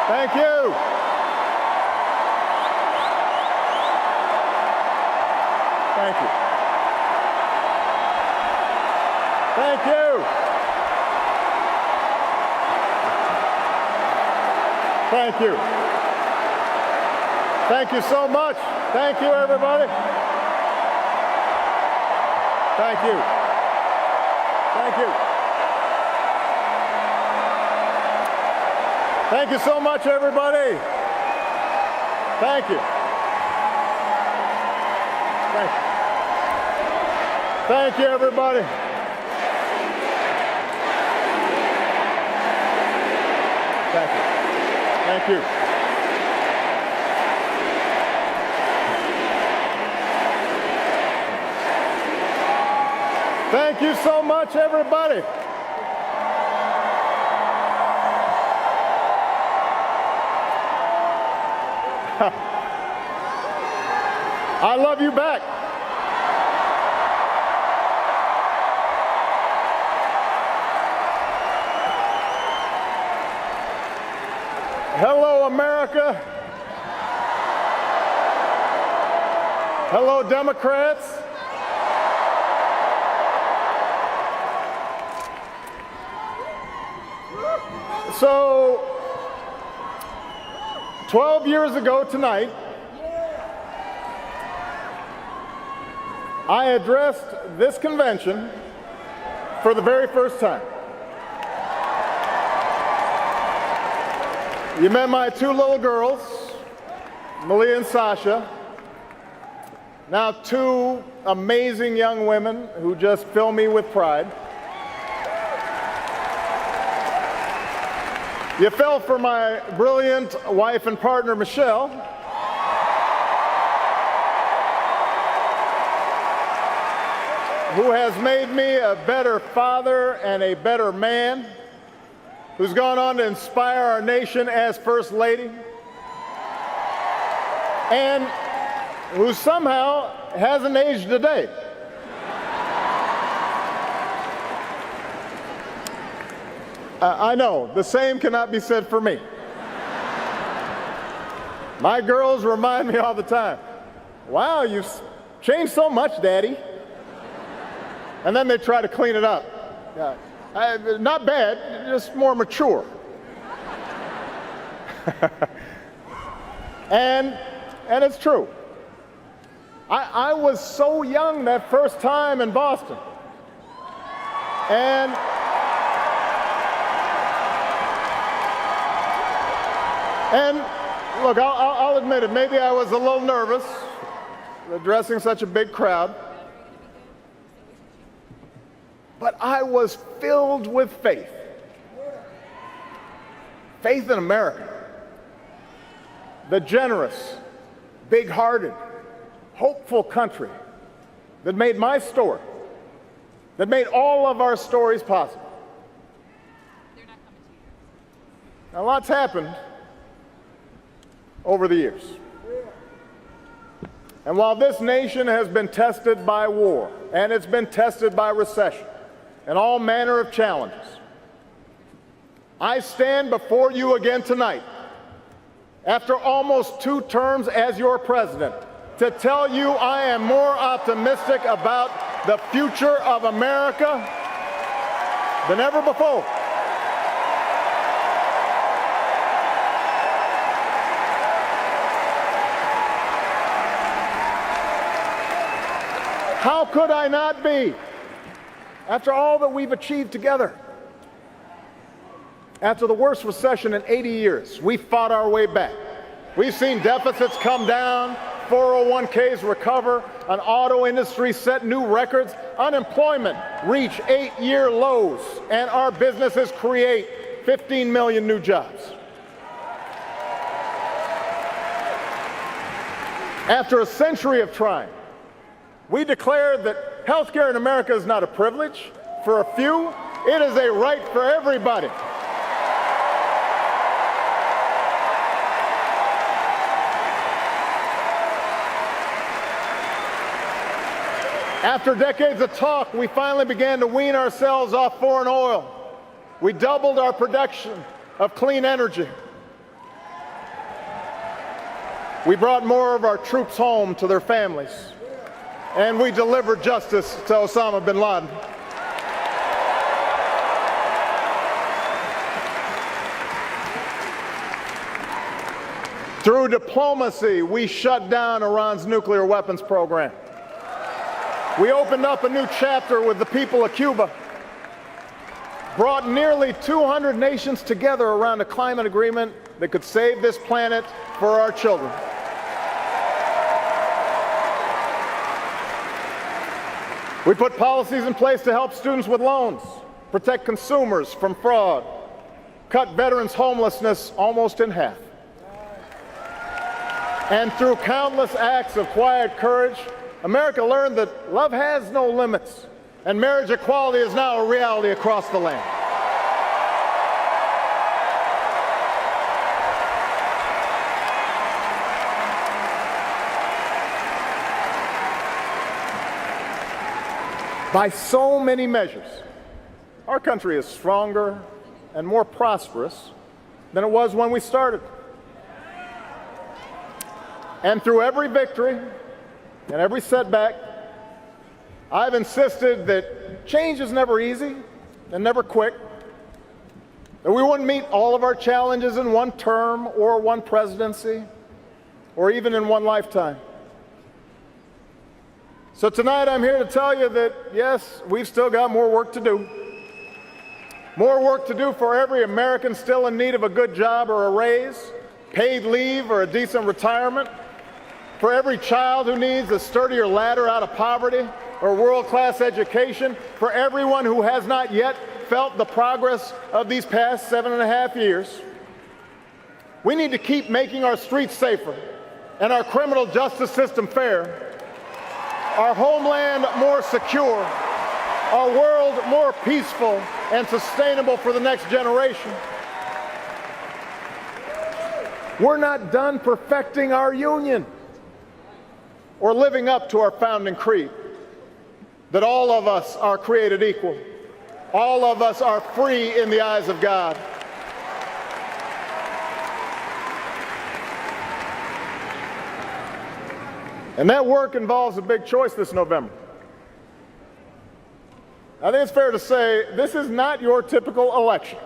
Thank you. Thank you. Thank you. Thank you. Thank you so much. Thank you, everybody. Thank you. Thank you. Thank you so much, everybody. Thank you. Thank you. Thank you, everybody. Thank you. Thank you. Thank you so much, everybody. I love you back. Hello, America. Hello, Democrats. So, 12 years ago tonight, I addressed this convention for the very first time. You met my two little girls, Malia and Sasha, now two amazing young women who just fill me with pride. You fell for my brilliant wife and partner, Michelle. Who has made me a better father and a better man, who's gone on to inspire our nation as First Lady, and who somehow hasn't aged a day. I know, the same cannot be said for me. My girls remind me all the time, wow, you've changed so much, Daddy. And then they try to clean it up. Not bad, just more mature. and it's true. I was so young that first time in Boston. And look, I'll admit it, maybe I was a little nervous addressing such a big crowd. But I was filled with faith. Faith in America. The generous, big-hearted, hopeful country that made my story, that made all of our stories possible. Now, lots happened over the years. And while this nation has been tested by war, and it's been tested by recession, and all manner of challenges, I stand before you again tonight, after almost 2 terms as your president, to tell you I am more optimistic about the future of America than ever before. How could I not be? After all that we've achieved together. After the worst recession in 80 years, we fought our way back. We've seen deficits come down, 401ks recover, an auto industry set new records, unemployment reach 8-year lows, and our businesses create 15 million new jobs. After a century of trying, we declared that health care in America is not a privilege for a few, it is a right for everybody. After decades of talk, we finally began to wean ourselves off foreign oil. We doubled our production of clean energy. We brought more of our troops home to their families, and we delivered justice to Osama bin Laden. Through diplomacy, we shut down Iran's nuclear weapons program. We opened up a new chapter with the people of Cuba, brought nearly 200 nations together around a climate agreement that could save this planet for our children. We put policies in place to help students with loans, protect consumers from fraud, cut veterans' homelessness almost in half. And through countless acts of quiet courage, America learned that love has no limits, and marriage equality is now a reality across the land. By so many measures, our country is stronger and more prosperous than it was when we started. And through every victory and every setback, I've insisted that change is never easy and never quick, that we wouldn't meet all of our challenges in one term or one presidency or even in one lifetime. So tonight I'm here to tell you that, yes, we've still got more work to do. More work to do for every American still in need of a good job or a raise, paid leave or a decent retirement, for every child who needs a sturdier ladder out of poverty or world-class education, for everyone who has not yet felt the progress of these past 7.5 years. We need to keep making our streets safer and our criminal justice system fair, our homeland more secure, our world more peaceful and sustainable for the next generation. We're not done perfecting our union or living up to our founding creed, that all of us are created equal. All of us are free in the eyes of God. And that work involves a big choice this November. I think it's fair to say this is not your typical election.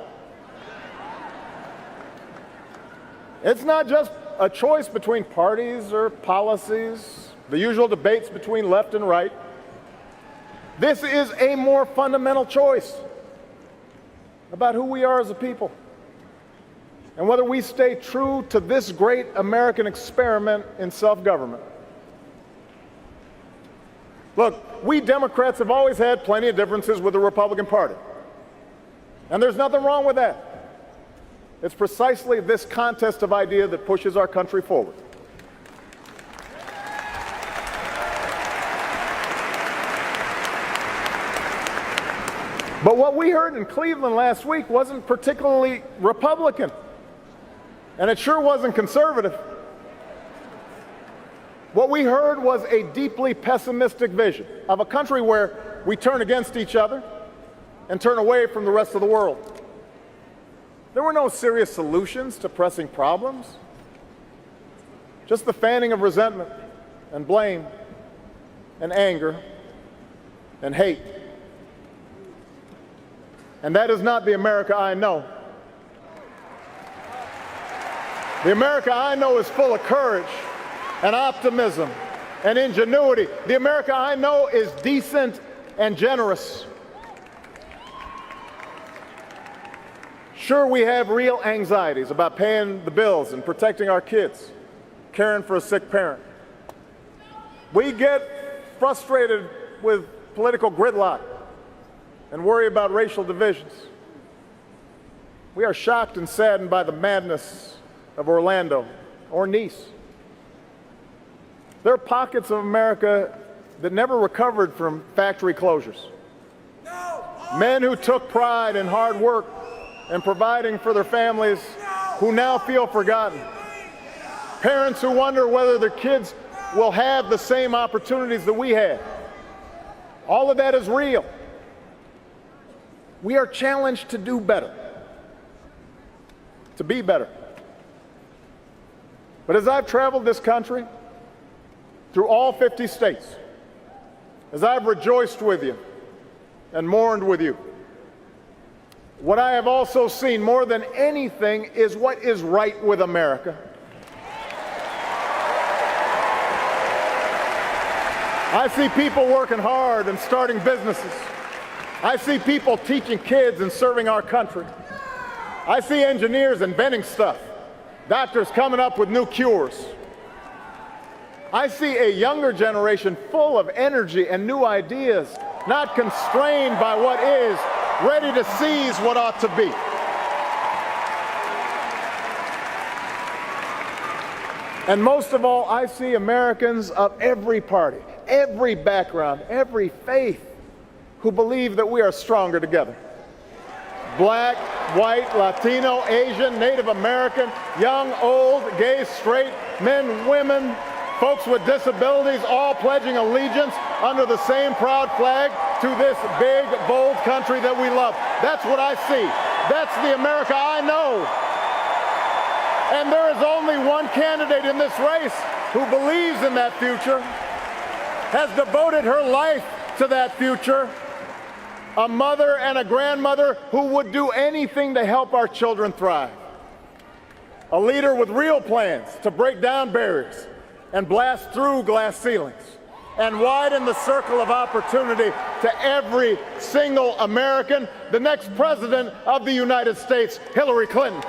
It's not just a choice between parties or policies, the usual debates between left and right. This is a more fundamental choice about who we are as a people and whether we stay true to this great American experiment in self-government. Look, we Democrats have always had plenty of differences with the Republican Party, and there's nothing wrong with that. It's precisely this contest of ideas that pushes our country forward. But what we heard in Cleveland last week wasn't particularly Republican, and it sure wasn't conservative. What we heard was a deeply pessimistic vision of a country where we turn against each other and turn away from the rest of the world. There were no serious solutions to pressing problems, just the fanning of resentment and blame and anger and hate. And that is not the America I know. The America I know is full of courage and optimism and ingenuity. The America I know is decent and generous. Sure, we have real anxieties about paying the bills and protecting our kids, caring for a sick parent. We get frustrated with political gridlock and worry about racial divisions. We are shocked and saddened by the madness of Orlando or Nice. There are pockets of America that never recovered from factory closures. Men who took pride in hard work and providing for their families who now feel forgotten. Parents who wonder whether their kids will have the same opportunities that we had. All of that is real. We are challenged to do better, to be better. But as I've traveled this country, through all 50 states, as I've rejoiced with you and mourned with you, what I have also seen more than anything is what is right with America. I see people working hard and starting businesses. I see people teaching kids and serving our country. I see engineers inventing stuff, doctors coming up with new cures. I see a younger generation full of energy and new ideas, not constrained by what is, ready to seize what ought to be. And most of all, I see Americans of every party, every background, every faith, who believe that we are stronger together. Black, white, Latino, Asian, Native American, young, old, gay, straight, men, women, folks with disabilities, all pledging allegiance under the same proud flag to this big, bold country that we love. That's what I see. That's the America I know. And there is only one candidate in this race who believes in that future, has devoted her life to that future, a mother and a grandmother who would do anything to help our children thrive. A leader with real plans to break down barriers and blast through glass ceilings and widen the circle of opportunity to every single American, the next president of the United States, Hillary Clinton.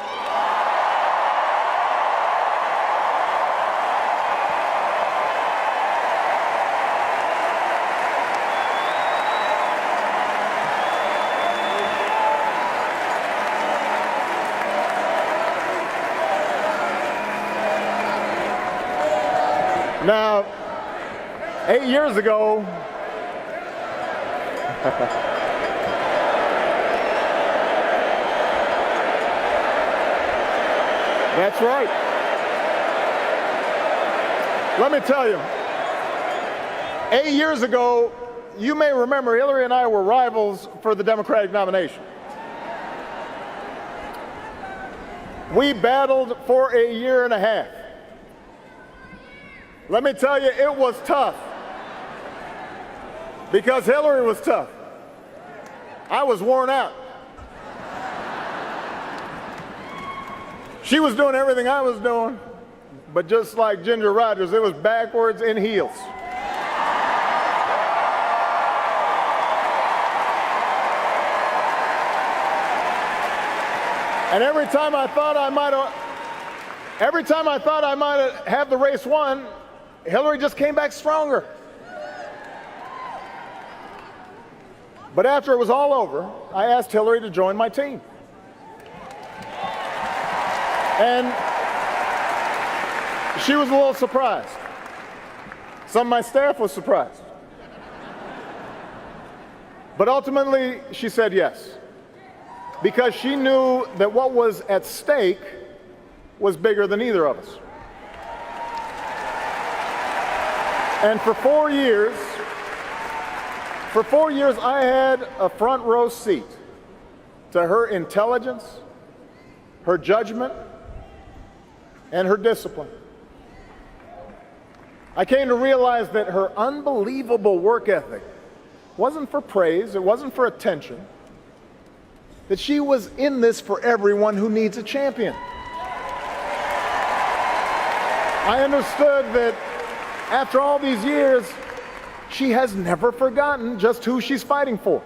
Now, 8 years ago, that's right. Let me tell you, 8 years ago, you may remember Hillary and I were rivals for the Democratic nomination. We battled for a year and a half. Let me tell you, it was tough, because Hillary was tough. I was worn out. She was doing everything I was doing, but just like Ginger Rogers, it was backwards in heels. And every time I thought I might have the race won, Hillary just came back stronger. But after it was all over, I asked Hillary to join my team. And she was a little surprised. Some of my staff was surprised. But ultimately, she said yes, because she knew that what was at stake was bigger than either of us. And for 4 years, I had a front row seat to her intelligence, her judgment, and her discipline. I came to realize that her unbelievable work ethic wasn't for praise, it wasn't for attention, that she was in this for everyone who needs a champion. I understood that after all these years, she has never forgotten just who she's fighting for.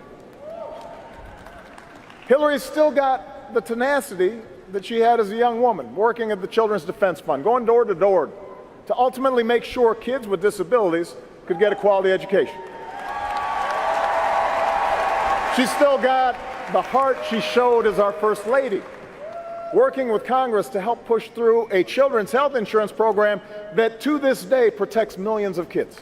Hillary's still got the tenacity that she had as a young woman, working at the Children's Defense Fund, going door to door to ultimately make sure kids with disabilities could get a quality education. She's still got the heart she showed as our First Lady, working with Congress to help push through a children's health insurance program that to this day protects millions of kids.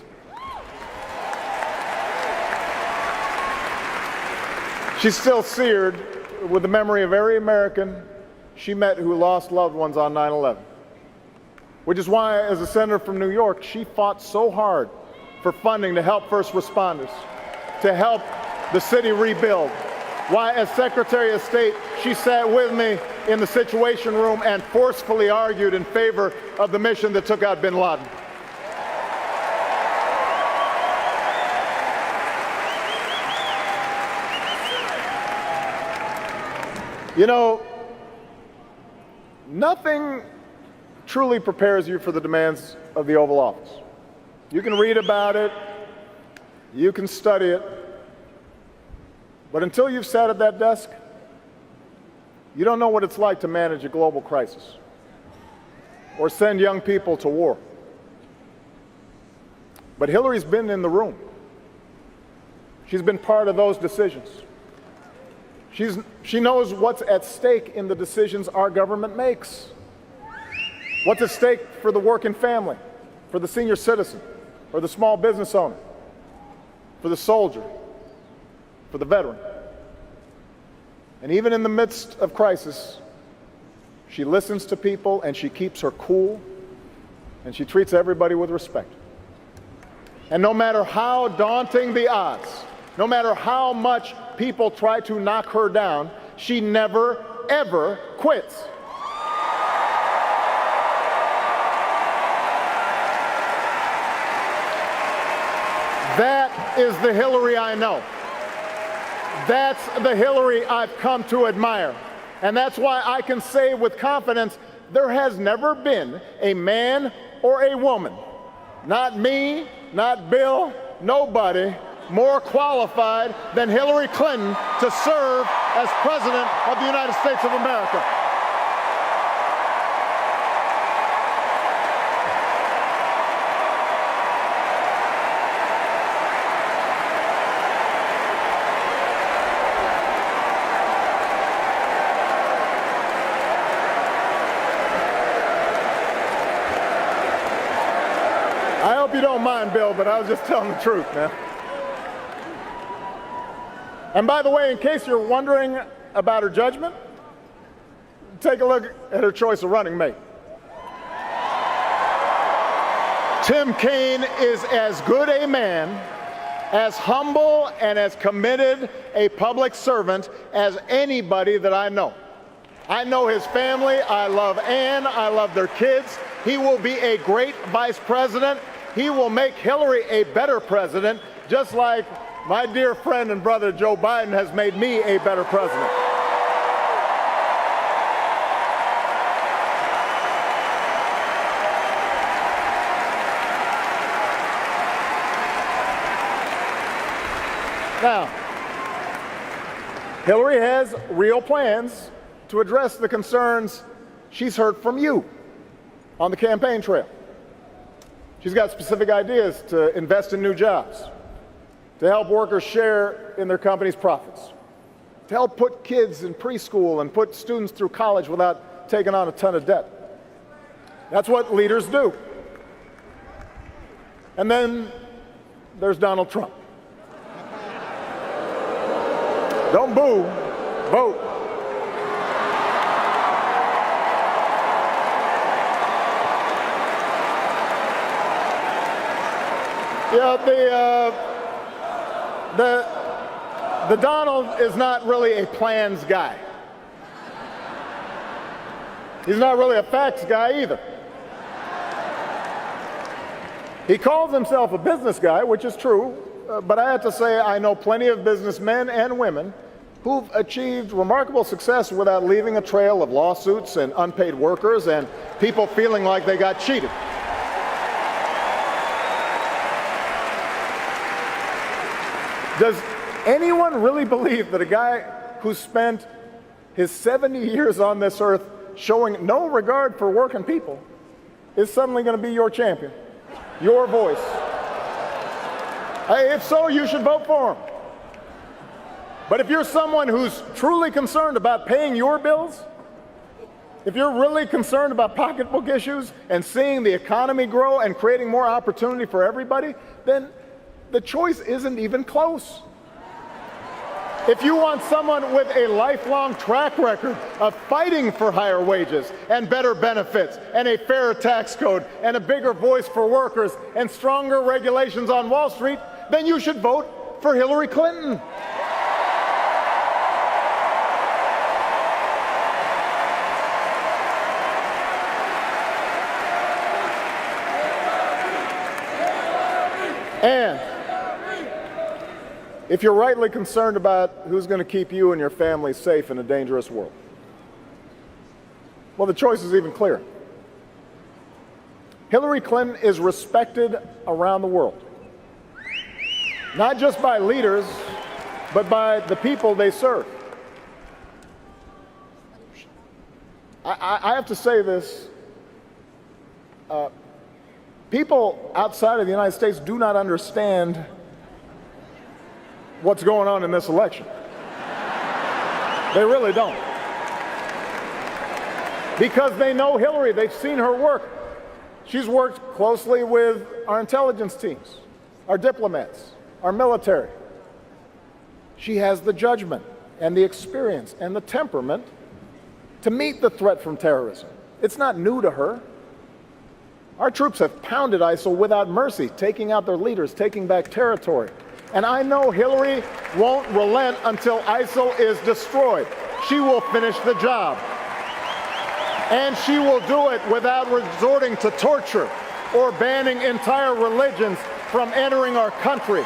She's still seared with the memory of every American she met who lost loved ones on 9/11. Which is why, as a senator from New York, she fought so hard for funding to help first responders, to help the city rebuild, why, as Secretary of State, she sat with me in the Situation Room and forcefully argued in favor of the mission that took out bin Laden. You know, nothing truly prepares you for the demands of the Oval Office. You can read about it, you can study it, but until you've sat at that desk, you don't know what it's like to manage a global crisis or send young people to war. But Hillary's been in the room. She's been part of those decisions. She knows what's at stake in the decisions our government makes. What's at stake for the working family, for the senior citizen, or the small business owner, for the soldier, for the veteran. And even in the midst of crisis, she listens to people and she keeps her cool and she treats everybody with respect. And no matter how daunting the odds, no matter how much people try to knock her down, she never, ever quits. That is the Hillary I know. That's the Hillary I've come to admire. And that's why I can say with confidence, there has never been a man or a woman, not me, not Bill, nobody, more qualified than Hillary Clinton to serve as President of the United States of America. I hope you don't mind, Bill, but I was just telling the truth, man. And by the way, in case you're wondering about her judgment, take a look at her choice of running mate. Tim Kaine is as good a man, as humble and as committed a public servant as anybody that I know. I know his family. I love Ann. I love their kids. He will be a great vice president. He will make Hillary a better president, just like my dear friend and brother Joe Biden has made me a better president. Now, Hillary has real plans to address the concerns she's heard from you on the campaign trail. She's got specific ideas to invest in new jobs, to help workers share in their company's profits, to help put kids in preschool and put students through college without taking on a ton of debt. That's what leaders do. And then there's Donald Trump. Don't boo, vote. Yeah, the Donald is not really a plans guy. He's not really a facts guy either. He calls himself a business guy, which is true, but I have to say I know plenty of businessmen and women who've achieved remarkable success without leaving a trail of lawsuits and unpaid workers and people feeling like they got cheated. Does anyone really believe that a guy who spent his 70 years on this earth showing no regard for working people is suddenly going to be your champion, your voice? If so, you should vote for him. But if you're someone who's truly concerned about paying your bills, if you're really concerned about pocketbook issues and seeing the economy grow and creating more opportunity for everybody, then the choice isn't even close. If you want someone with a lifelong track record of fighting for higher wages and better benefits and a fairer tax code and a bigger voice for workers and stronger regulations on Wall Street, then you should vote for Hillary Clinton. And if you're rightly concerned about who's going to keep you and your family safe in a dangerous world, well, the choice is even clearer. Hillary Clinton is respected around the world, not just by leaders, but by the people they serve. I have to say this. People outside of the United States do not understand what's going on in this election. They really don't. Because they know Hillary, they've seen her work. She's worked closely with our intelligence teams, our diplomats, our military. She has the judgment and the experience and the temperament to meet the threat from terrorism. It's not new to her. Our troops have pounded ISIL without mercy, taking out their leaders, taking back territory. And I know Hillary won't relent until ISIL is destroyed. She will finish the job. And she will do it without resorting to torture or banning entire religions from entering our country.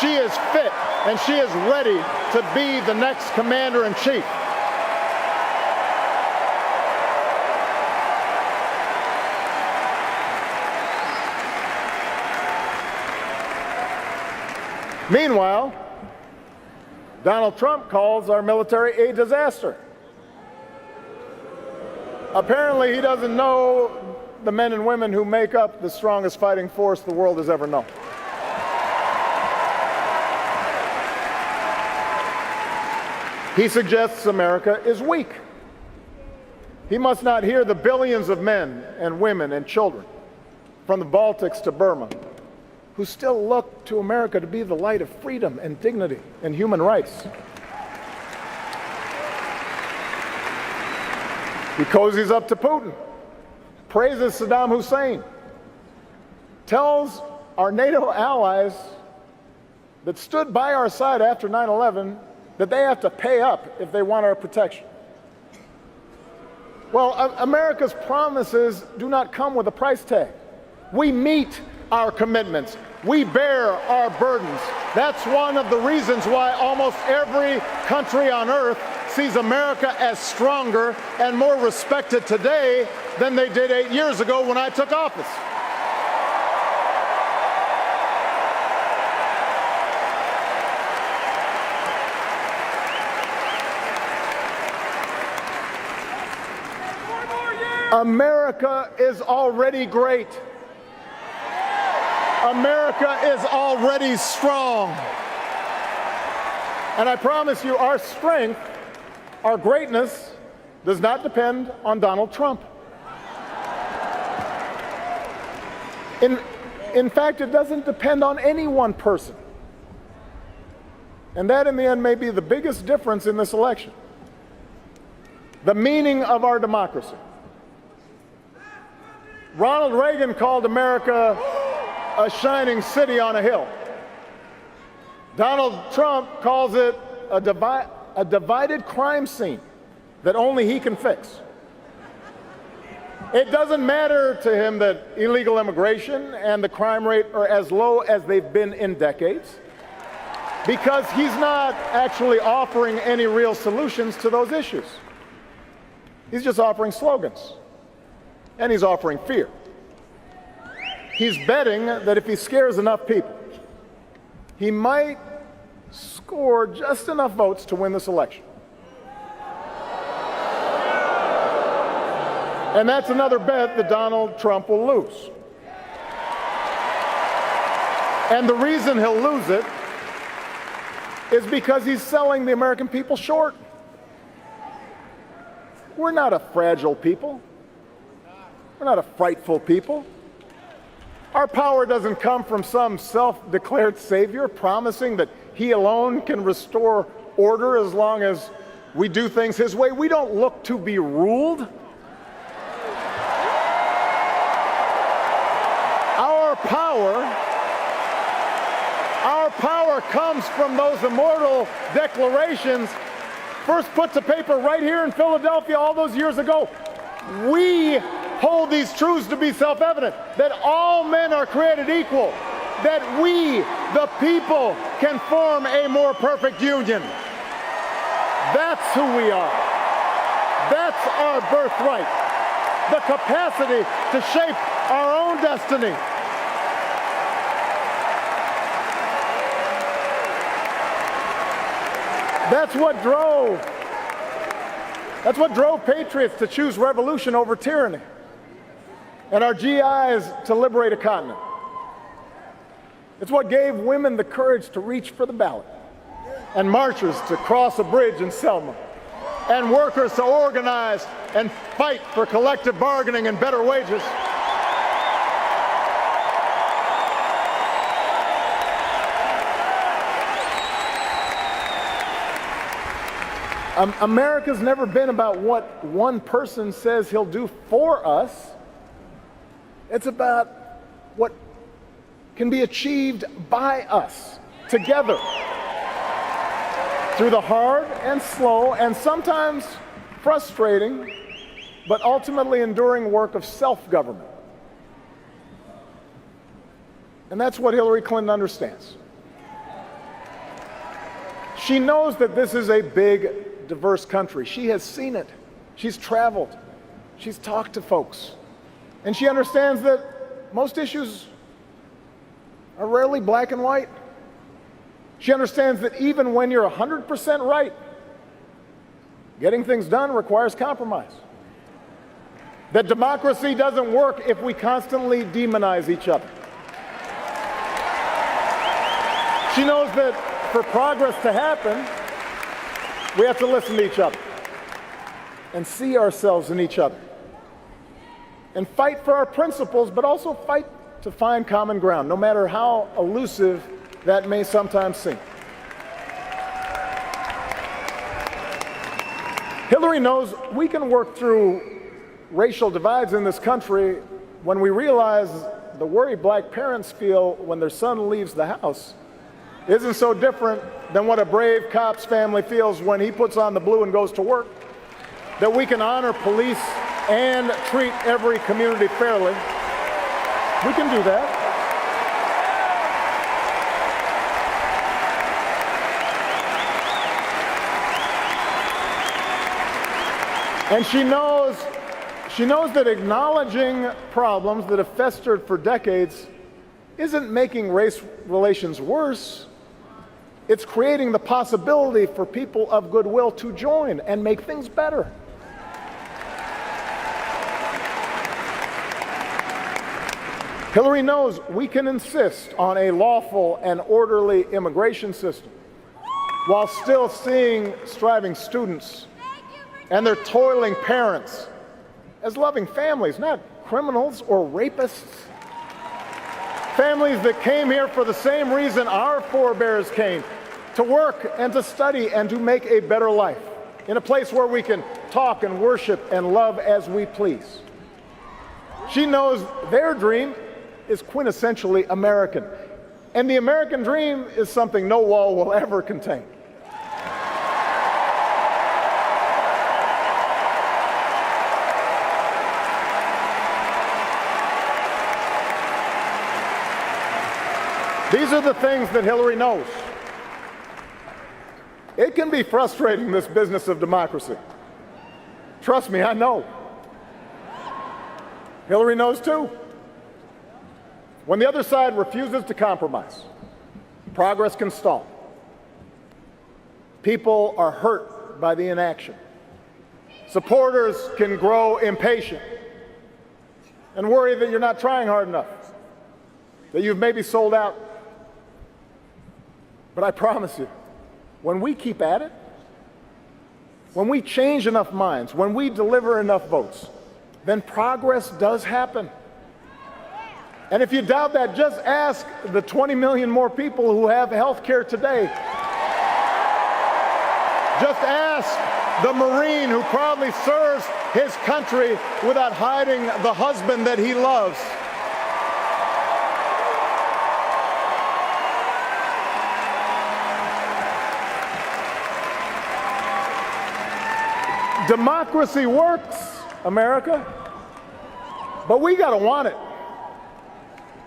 She is fit and she is ready to be the next commander-in-chief. Meanwhile, Donald Trump calls our military a disaster. Apparently, he doesn't know the men and women who make up the strongest fighting force the world has ever known. He suggests America is weak. He must not hear the billions of men and women and children from the Baltics to Burma who still look to America to be the light of freedom and dignity and human rights. He cozies up to Putin, praises Saddam Hussein, tells our NATO allies that stood by our side after 9/11 that they have to pay up if they want our protection. Well, America's promises do not come with a price tag. We meet our commitments. We bear our burdens. That's one of the reasons why almost every country on earth sees America as stronger and more respected today than they did 8 years ago when I took office. America is already great. America is already strong. And I promise you, our strength, our greatness, does not depend on Donald Trump. In fact, it doesn't depend on any one person. And that, in the end, may be the biggest difference in this election. The meaning of our democracy. Ronald Reagan called America a shining city on a hill. Donald Trump calls it a divided crime scene that only he can fix. It doesn't matter to him that illegal immigration and the crime rate are as low as they've been in decades, because he's not actually offering any real solutions to those issues. He's just offering slogans, and he's offering fear. He's betting that if he scares enough people, he might score just enough votes to win this election. And that's another bet that Donald Trump will lose. And the reason he'll lose it is because he's selling the American people short. We're not a fragile people. We're not a frightful people. Our power doesn't come from some self-declared savior promising that he alone can restore order as long as we do things his way. We don't look to be ruled. Our power comes from those immortal declarations first put to paper right here in Philadelphia all those years ago. We hold these truths to be self-evident, that all men are created equal, that we, the people, can form a more perfect union. That's who we are. That's our birthright. The capacity to shape our own destiny. That's what drove patriots to choose revolution over tyranny, and our GIs to liberate a continent. It's what gave women the courage to reach for the ballot, and marchers to cross a bridge in Selma, and workers to organize and fight for collective bargaining and better wages. America's never been about what one person says he'll do for us. It's about what can be achieved by us together through the hard and slow and sometimes frustrating, but ultimately enduring work of self-government. And that's what Hillary Clinton understands. She knows that this is a big, diverse country. She has seen it. She's traveled. She's talked to folks. And she understands that most issues are rarely black and white. She understands that even when you're 100% right, getting things done requires compromise. That democracy doesn't work if we constantly demonize each other. She knows that for progress to happen, we have to listen to each other and see ourselves in each other and fight for our principles, but also fight to find common ground, no matter how elusive that may sometimes seem. Hillary knows we can work through racial divides in this country when we realize the worry black parents feel when their son leaves the house isn't so different than what a brave cop's family feels when he puts on the blue and goes to work. That we can honor police and treat every community fairly. We can do that. And she knows that acknowledging problems that have festered for decades isn't making race relations worse. It's creating the possibility for people of goodwill to join and make things better. Hillary knows we can insist on a lawful and orderly immigration system while still seeing striving students and their toiling parents as loving families, not criminals or rapists. Families that came here for the same reason our forebears came, to work and to study and to make a better life in a place where we can talk and worship and love as we please. She knows their dream is quintessentially American, and the American dream is something no wall will ever contain. These are the things that Hillary knows. It can be frustrating, this business of democracy. Trust me, I know. Hillary knows too. When the other side refuses to compromise, progress can stall. People are hurt by the inaction. Supporters can grow impatient and worry that you're not trying hard enough, that you've maybe sold out. But I promise you, when we keep at it, when we change enough minds, when we deliver enough votes, then progress does happen. And if you doubt that, just ask the 20 million more people who have health care today. Just ask the Marine who proudly serves his country without hiding the husband that he loves. Democracy works, America, but we got to want it.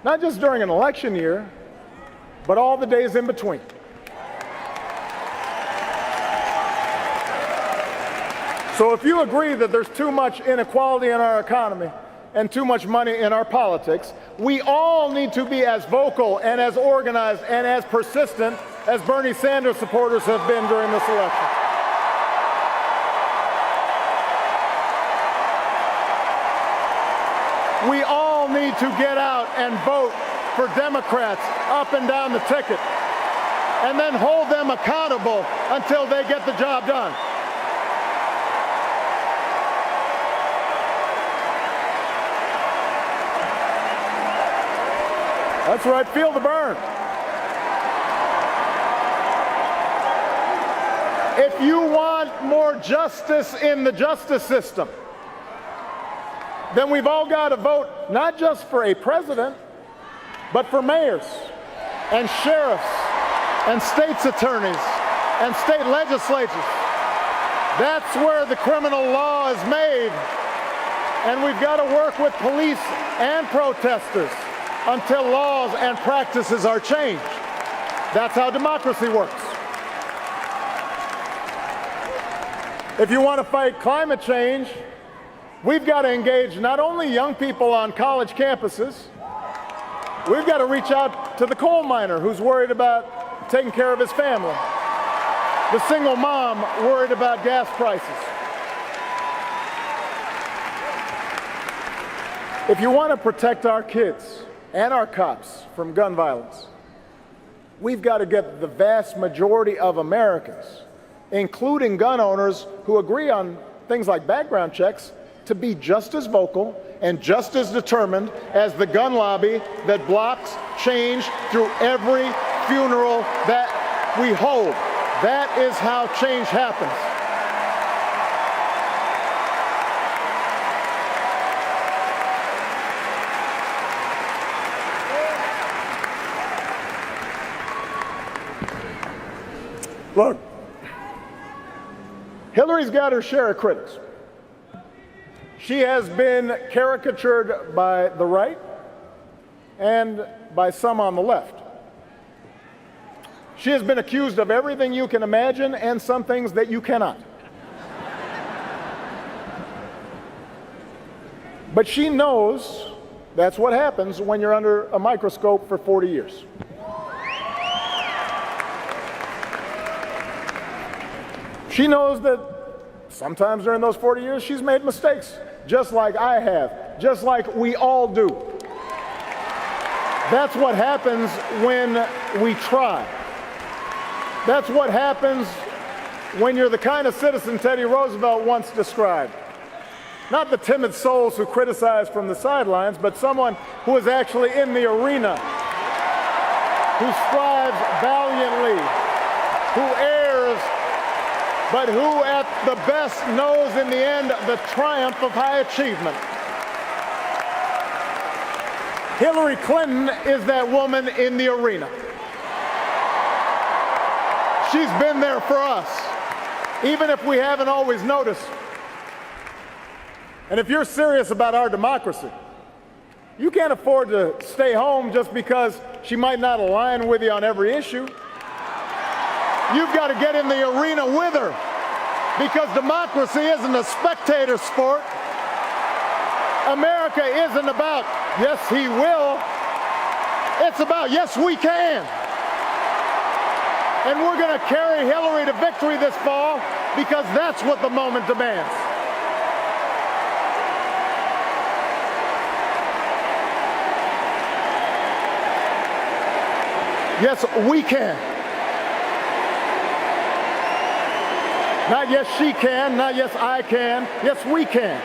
Not just during an election year, but all the days in between. So if you agree that there's too much inequality in our economy and too much money in our politics, we all need to be as vocal and as organized and as persistent as Bernie Sanders supporters have been during this election. We all need to get out and vote for Democrats up and down the ticket, and then hold them accountable until they get the job done. That's right, feel the burn. If you want more justice in the justice system, then we've all got to vote not just for a president, but for mayors and sheriffs and state's attorneys and state legislatures. That's where the criminal law is made. And we've got to work with police and protesters until laws and practices are changed. That's how democracy works. If you want to fight climate change, we've got to engage not only young people on college campuses, we've got to reach out to the coal miner who's worried about taking care of his family, the single mom worried about gas prices. If you want to protect our kids and our cops from gun violence, we've got to get the vast majority of Americans, including gun owners who agree on things like background checks, to be just as vocal and just as determined as the gun lobby that blocks change through every funeral that we hold. That is how change happens. Look, Hillary's got her share of critics. She has been caricatured by the right and by some on the left. She has been accused of everything you can imagine and some things that you cannot. But she knows that's what happens when you're under a microscope for 40 years. She knows that sometimes during those 40 years she's made mistakes, just like I have, just like we all do. That's what happens when we try. That's what happens when you're the kind of citizen Teddy Roosevelt once described. Not the timid souls who criticize from the sidelines, but someone who is actually in the arena, who strives valiantly, who errs, but who at the best knows in the end the triumph of high achievement. Hillary Clinton is that woman in the arena. She's been there for us, even if we haven't always noticed. And if you're serious about our democracy, you can't afford to stay home just because she might not align with you on every issue. You've got to get in the arena with her, because democracy isn't a spectator sport. America isn't about, yes, he will. It's about, yes, we can. And we're going to carry Hillary to victory this fall because that's what the moment demands. Yes, we can. Not yes, she can, not yes, I can. Yes, we can.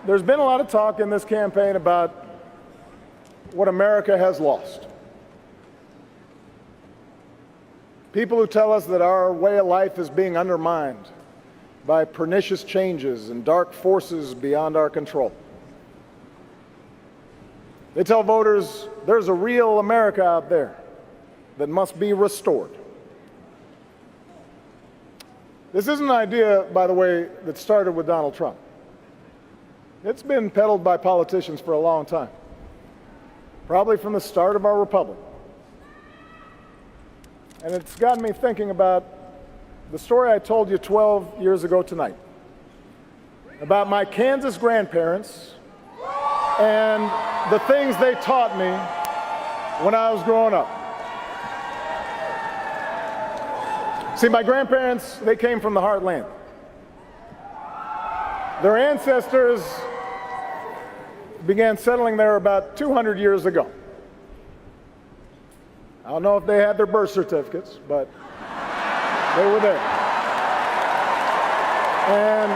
There's been a lot of talk in this campaign about what America has lost. People who tell us that our way of life is being undermined by pernicious changes and dark forces beyond our control. They tell voters there's a real America out there that must be restored. This isn't an idea, by the way, that started with Donald Trump. It's been peddled by politicians for a long time, probably from the start of our republic. And it's gotten me thinking about the story I told you 12 years ago tonight, about my Kansas grandparents and the things they taught me when I was growing up. See, my grandparents, they came from the heartland. Their ancestors began settling there about 200 years ago. I don't know if they had their birth certificates, but they were there. And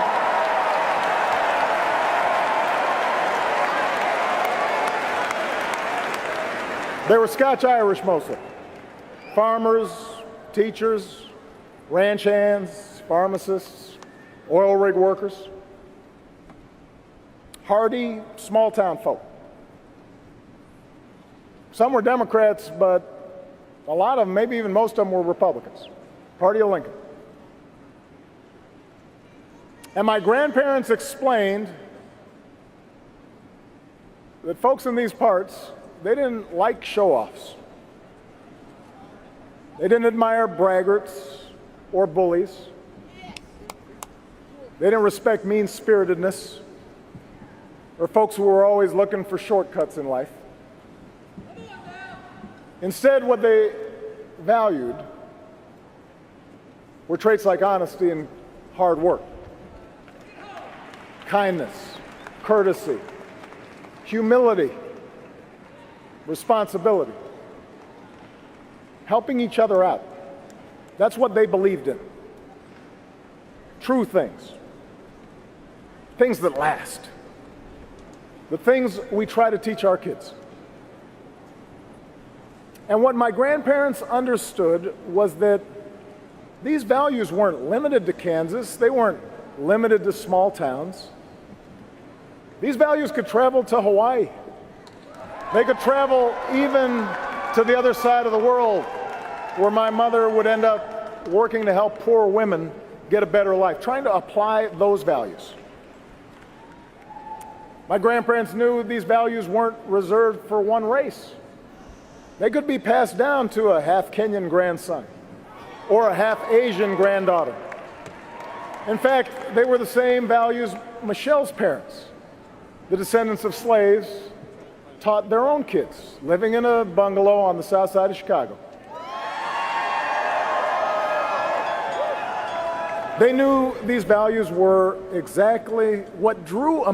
they were Scotch-Irish mostly. Farmers, teachers, ranch hands, pharmacists, oil rig workers. Hardy, small-town folk. Some were Democrats, but a lot of them, maybe even most of them, were Republicans. Party of Lincoln. And my grandparents explained that folks in these parts, they didn't like show-offs. They didn't admire braggarts or bullies. They didn't respect mean-spiritedness or folks who were always looking for shortcuts in life. Instead, what they valued were traits like honesty and hard work, kindness, courtesy, humility, responsibility, helping each other out. That's what they believed in. True things. Things that last. The things we try to teach our kids. And what my grandparents understood was that these values weren't limited to Kansas. They weren't limited to small towns. These values could travel to Hawaii. They could travel even to the other side of the world, where my mother would end up working to help poor women get a better life, trying to apply those values. My grandparents knew these values weren't reserved for one race. They could be passed down to a half Kenyan grandson or a half Asian granddaughter. In fact, they were the same values Michelle's parents, the descendants of slaves, taught their own kids living in a bungalow on the south side of Chicago. They knew these values were exactly what drew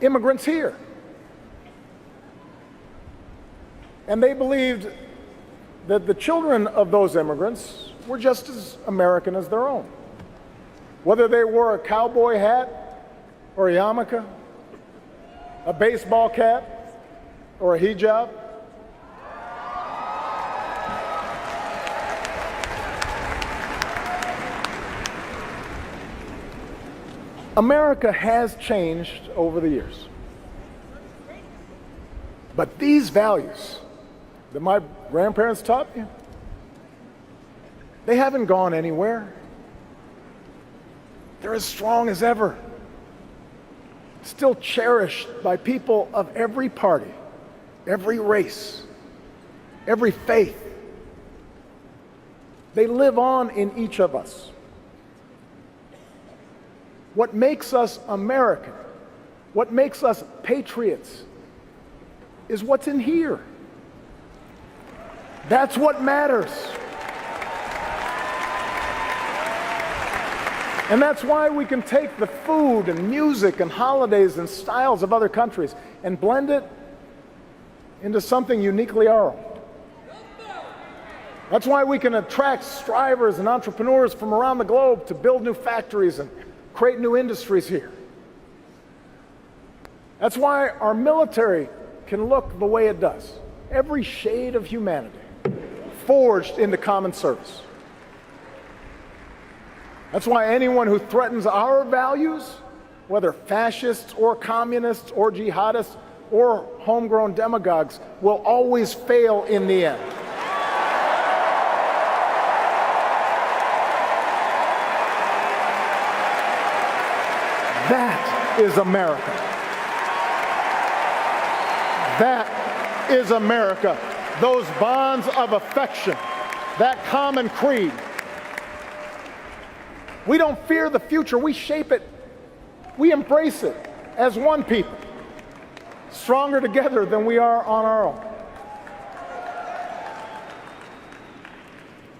immigrants here. And they believed that the children of those immigrants were just as American as their own. Whether they wore a cowboy hat or a yarmulke, a baseball cap or a hijab. America has changed over the years. But these values that my grandparents taught me, they haven't gone anywhere. They're as strong as ever. Still cherished by people of every party, every race, every faith. They live on in each of us. What makes us American, what makes us patriots, is what's in here. That's what matters. And that's why we can take the food and music and holidays and styles of other countries and blend it into something uniquely our own. That's why we can attract strivers and entrepreneurs from around the globe to build new factories and create new industries here. That's why our military can look the way it does. Every shade of humanity forged into common service. That's why anyone who threatens our values, whether fascists or communists or jihadists or homegrown demagogues, will always fail in the end. is America. That is America. Those bonds of affection, that common creed. We don't fear the future, we shape it. We embrace it as one people, stronger together than we are on our own.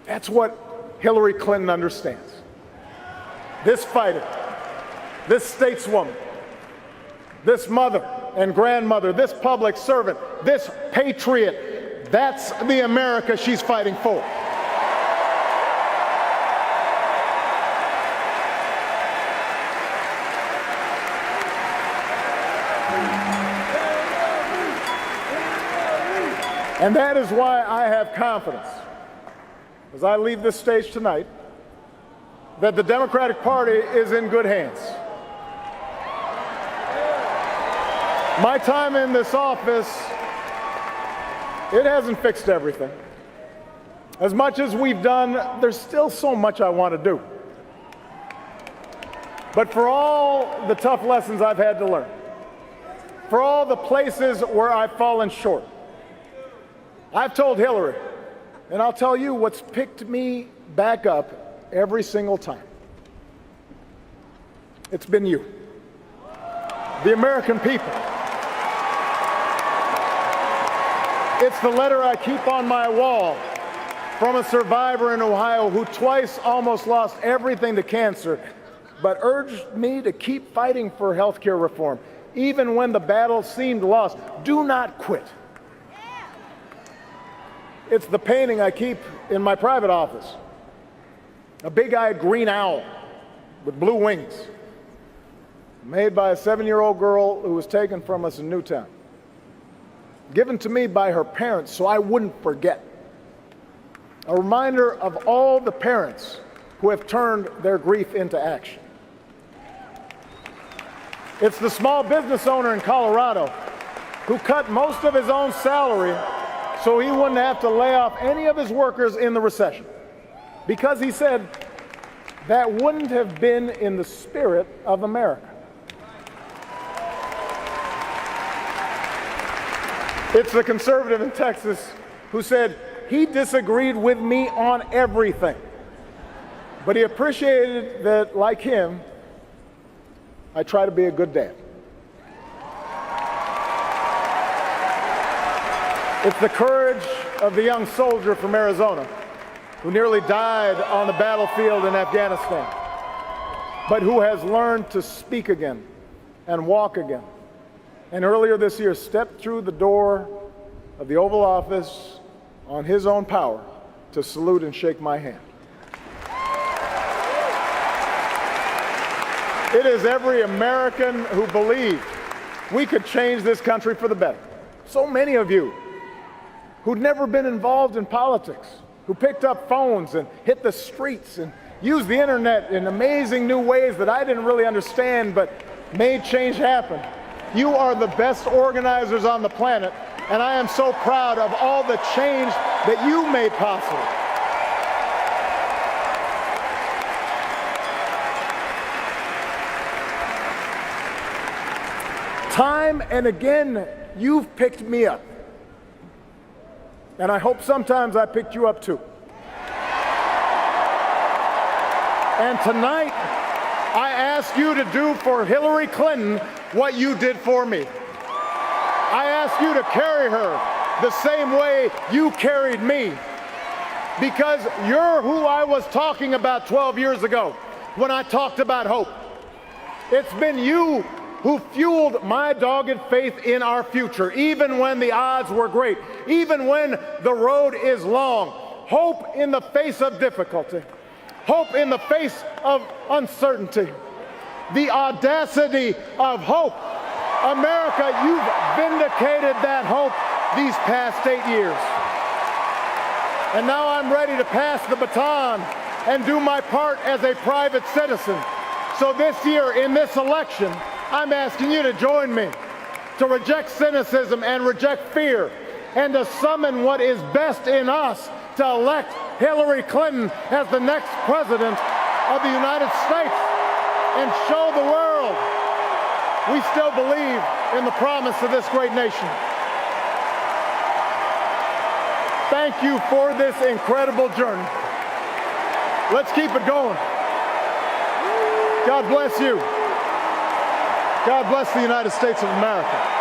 That's what Hillary Clinton understands. This fighter, this stateswoman, this mother and grandmother, this public servant, this patriot, that's the America she's fighting for. And that is why I have confidence, as I leave this stage tonight, that the Democratic Party is in good hands. My time in this office, it hasn't fixed everything. As much as we've done, there's still so much I want to do. But for all the tough lessons I've had to learn, for all the places where I've fallen short, I've told Hillary, and I'll tell you what's picked me back up every single time. It's been you, the American people. It's the letter I keep on my wall from a survivor in Ohio who twice almost lost everything to cancer, but urged me to keep fighting for health care reform, even when the battle seemed lost. Do not quit. It's the painting I keep in my private office, a big-eyed green owl with blue wings, made by a 7-year-old girl who was taken from us in Newtown, given to me by her parents so I wouldn't forget. A reminder of all the parents who have turned their grief into action. It's the small business owner in Colorado who cut most of his own salary so he wouldn't have to lay off any of his workers in the recession, because he said that wouldn't have been in the spirit of America. It's the conservative in Texas who said he disagreed with me on everything, but he appreciated that, like him, I try to be a good dad. It's the courage of the young soldier from Arizona who nearly died on the battlefield in Afghanistan, but who has learned to speak again and walk again. And earlier this year, stepped through the door of the Oval Office on his own power to salute and shake my hand. It is every American who believed we could change this country for the better. So many of you who'd never been involved in politics, who picked up phones and hit the streets and used the internet in amazing new ways that I didn't really understand but made change happen. You are the best organizers on the planet, and I am so proud of all the change that you made possible. Time and again, you've picked me up. And I hope sometimes I picked you up too. And tonight, I ask you to do for Hillary Clinton what you did for me. I ask you to carry her the same way you carried me, because you're who I was talking about 12 years ago when I talked about hope. It's been you who fueled my dogged faith in our future, even when the odds were great, even when the road is long. Hope in the face of difficulty, hope in the face of uncertainty, the audacity of hope. America, you've vindicated that hope these past 8 years. And now I'm ready to pass the baton and do my part as a private citizen. So this year, in this election, I'm asking you to join me to reject cynicism and reject fear, and to summon what is best in us to elect Hillary Clinton as the next president of the United States and show the world We still believe in the promise of this great nation. Thank you for this incredible journey. Let's keep it going. God bless you. God bless the United States of America.